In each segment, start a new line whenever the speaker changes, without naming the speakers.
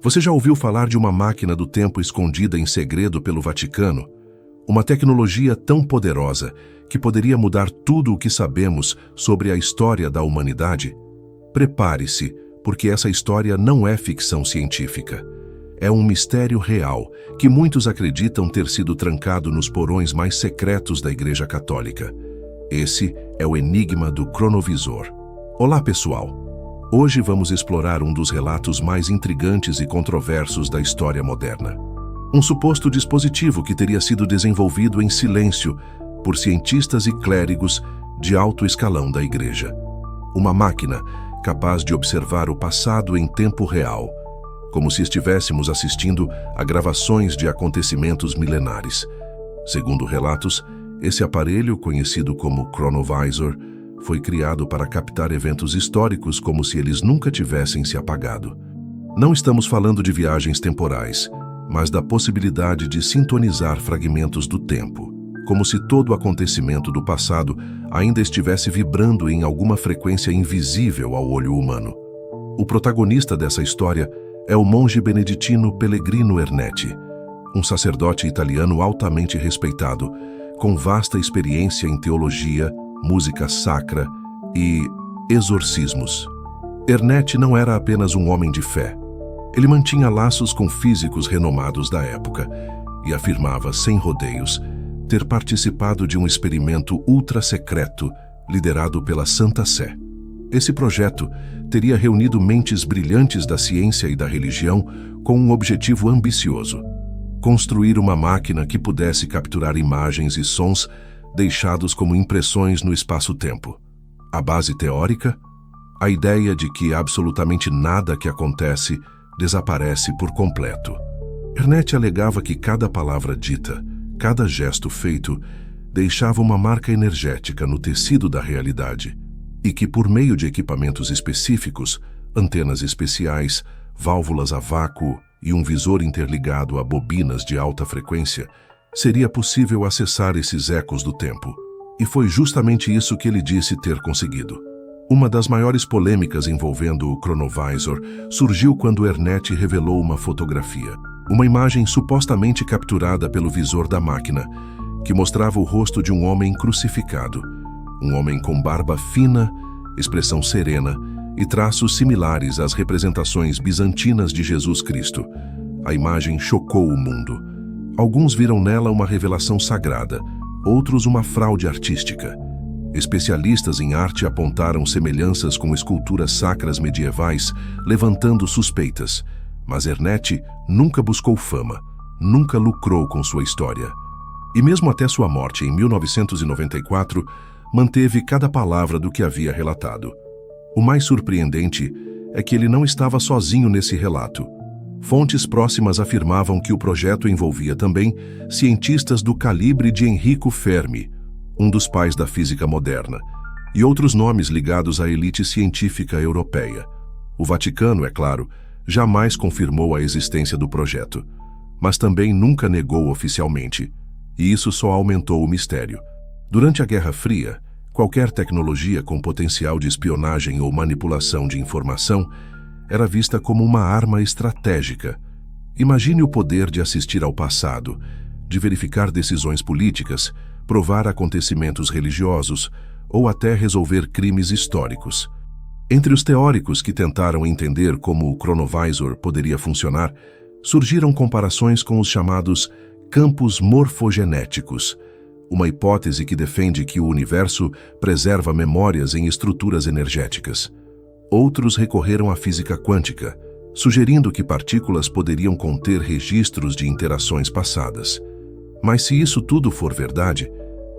Você já ouviu falar de uma máquina do tempo escondida em segredo pelo Vaticano? Uma tecnologia tão poderosa que poderia mudar tudo o que sabemos sobre a história da humanidade? Prepare-se, porque essa história não é ficção científica. É um mistério real que muitos acreditam ter sido trancado nos porões mais secretos da Igreja Católica. Esse é o enigma do cronovisor. Olá, pessoal! Hoje vamos explorar um dos relatos mais intrigantes e controversos da história moderna. Um suposto dispositivo que teria sido desenvolvido em silêncio por cientistas e clérigos de alto escalão da Igreja. Uma máquina capaz de observar o passado em tempo real, como se estivéssemos assistindo a gravações de acontecimentos milenares. Segundo relatos, esse aparelho, conhecido como cronovisor, foi criado para captar eventos históricos como se eles nunca tivessem se apagado. Não estamos falando de viagens temporais, mas da possibilidade de sintonizar fragmentos do tempo, como se todo acontecimento do passado ainda estivesse vibrando em alguma frequência invisível ao olho humano. O protagonista dessa história é o monge beneditino Pellegrino Ernetti, um sacerdote italiano altamente respeitado, com vasta experiência em teologia, música sacra e exorcismos. Ernetti não era apenas um homem de fé. Ele mantinha laços com físicos renomados da época e afirmava, sem rodeios, ter participado de um experimento ultra-secreto liderado pela Santa Sé. Esse projeto teria reunido mentes brilhantes da ciência e da religião com um objetivo ambicioso: construir uma máquina que pudesse capturar imagens e sons deixados como impressões no espaço-tempo. A base teórica? A ideia de que absolutamente nada que acontece desaparece por completo. Ernetti alegava que cada palavra dita, cada gesto feito, deixava uma marca energética no tecido da realidade, e que por meio de equipamentos específicos, antenas especiais, válvulas a vácuo e um visor interligado a bobinas de alta frequência, seria possível acessar esses ecos do tempo. E foi justamente isso que ele disse ter conseguido. Uma das maiores polêmicas envolvendo o cronovisor surgiu quando Ernetti revelou uma fotografia, uma imagem supostamente capturada pelo visor da máquina, que mostrava o rosto de um homem crucificado, um homem com barba fina, expressão serena e traços similares às representações bizantinas de Jesus Cristo. A imagem chocou o mundo. Alguns viram nela uma revelação sagrada, outros uma fraude artística. Especialistas em arte apontaram semelhanças com esculturas sacras medievais, levantando suspeitas. Mas Ernetti nunca buscou fama, nunca lucrou com sua história. E mesmo até sua morte em 1994, manteve cada palavra do que havia relatado. O mais surpreendente é que ele não estava sozinho nesse relato. Fontes próximas afirmavam que o projeto envolvia também cientistas do calibre de Enrico Fermi, um dos pais da física moderna, e outros nomes ligados à elite científica europeia. O Vaticano, é claro, jamais confirmou a existência do projeto, mas também nunca negou oficialmente, e isso só aumentou o mistério. Durante a Guerra Fria, qualquer tecnologia com potencial de espionagem ou manipulação de informação era vista como uma arma estratégica. Imagine o poder de assistir ao passado, de verificar decisões políticas, provar acontecimentos religiosos ou até resolver crimes históricos. Entre os teóricos que tentaram entender como o cronovisor poderia funcionar, surgiram comparações com os chamados campos morfogenéticos, uma hipótese que defende que o universo preserva memórias em estruturas energéticas. Outros recorreram à física quântica, sugerindo que partículas poderiam conter registros de interações passadas. Mas se isso tudo for verdade,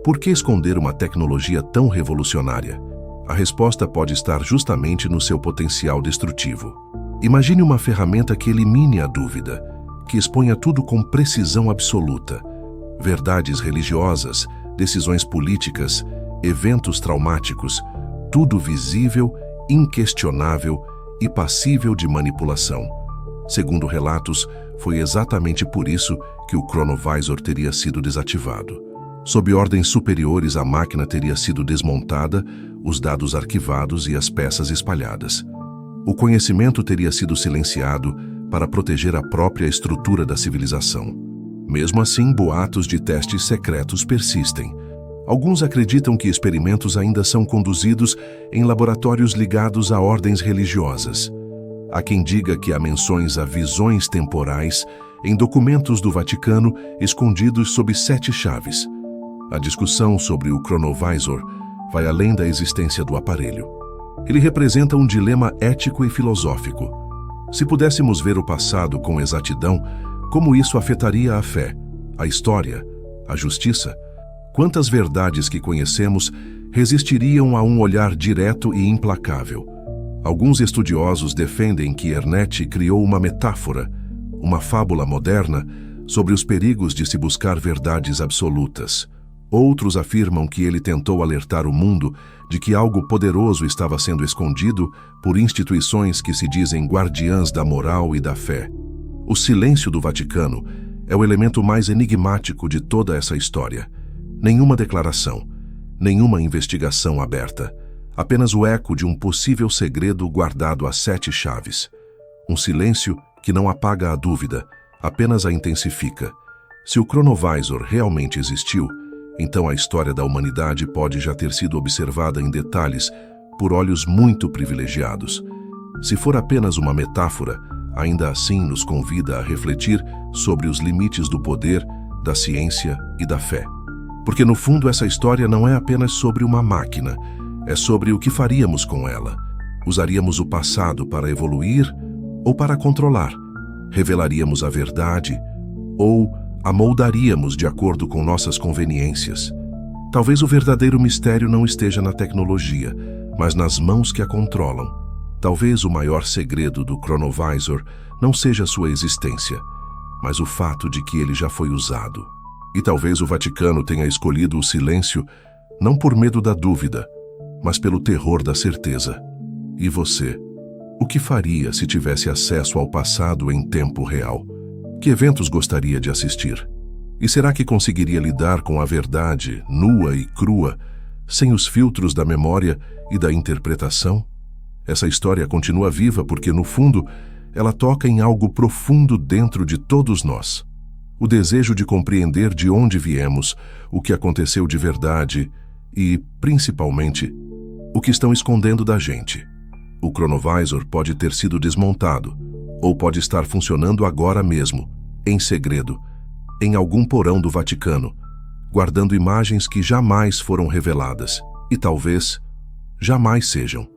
por que esconder uma tecnologia tão revolucionária? A resposta pode estar justamente no seu potencial destrutivo. Imagine uma ferramenta que elimine a dúvida, que exponha tudo com precisão absoluta. Verdades religiosas, decisões políticas, eventos traumáticos, tudo visível, inquestionável e passível de manipulação. Segundo relatos, foi exatamente por isso que o cronovisor teria sido desativado. Sob ordens superiores, a máquina teria sido desmontada, os dados arquivados e as peças espalhadas. O conhecimento teria sido silenciado para proteger a própria estrutura da civilização. Mesmo assim, boatos de testes secretos persistem. Alguns acreditam que experimentos ainda são conduzidos em laboratórios ligados a ordens religiosas. Há quem diga que há menções a visões temporais em documentos do Vaticano escondidos sob 7 chaves. A discussão sobre o Chronovisor vai além da existência do aparelho. Ele representa um dilema ético e filosófico. Se pudéssemos ver o passado com exatidão, como isso afetaria a fé, a história, a justiça? Quantas verdades que conhecemos resistiriam a um olhar direto e implacável? Alguns estudiosos defendem que Ernetti criou uma metáfora, uma fábula moderna, sobre os perigos de se buscar verdades absolutas. Outros afirmam que ele tentou alertar o mundo de que algo poderoso estava sendo escondido por instituições que se dizem guardiãs da moral e da fé. O silêncio do Vaticano é o elemento mais enigmático de toda essa história. Nenhuma declaração, nenhuma investigação aberta, apenas o eco de um possível segredo guardado a 7 chaves. Um silêncio que não apaga a dúvida, apenas a intensifica. Se o Chronovisor realmente existiu, então a história da humanidade pode já ter sido observada em detalhes por olhos muito privilegiados. Se for apenas uma metáfora, ainda assim nos convida a refletir sobre os limites do poder, da ciência e da fé. Porque no fundo essa história não é apenas sobre uma máquina, é sobre o que faríamos com ela. Usaríamos o passado para evoluir ou para controlar? Revelaríamos a verdade ou a moldaríamos de acordo com nossas conveniências? Talvez o verdadeiro mistério não esteja na tecnologia, mas nas mãos que a controlam. Talvez o maior segredo do Chronovisor não seja sua existência, mas o fato de que ele já foi usado. E talvez o Vaticano tenha escolhido o silêncio não por medo da dúvida, mas pelo terror da certeza. E você? O que faria se tivesse acesso ao passado em tempo real? Que eventos gostaria de assistir? E será que conseguiria lidar com a verdade, nua e crua, sem os filtros da memória e da interpretação? Essa história continua viva porque, no fundo, ela toca em algo profundo dentro de todos nós. O desejo de compreender de onde viemos, o que aconteceu de verdade e, principalmente, o que estão escondendo da gente. O Chronovisor pode ter sido desmontado, ou pode estar funcionando agora mesmo, em segredo, em algum porão do Vaticano, guardando imagens que jamais foram reveladas e talvez jamais sejam.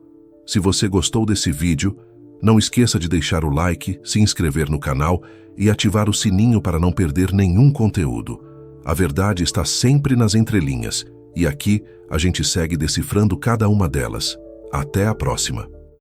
Se você gostou desse vídeo, não esqueça de deixar o like, se inscrever no canal e ativar o sininho para não perder nenhum conteúdo. A verdade está sempre nas entrelinhas e aqui a gente segue decifrando cada uma delas. Até a próxima!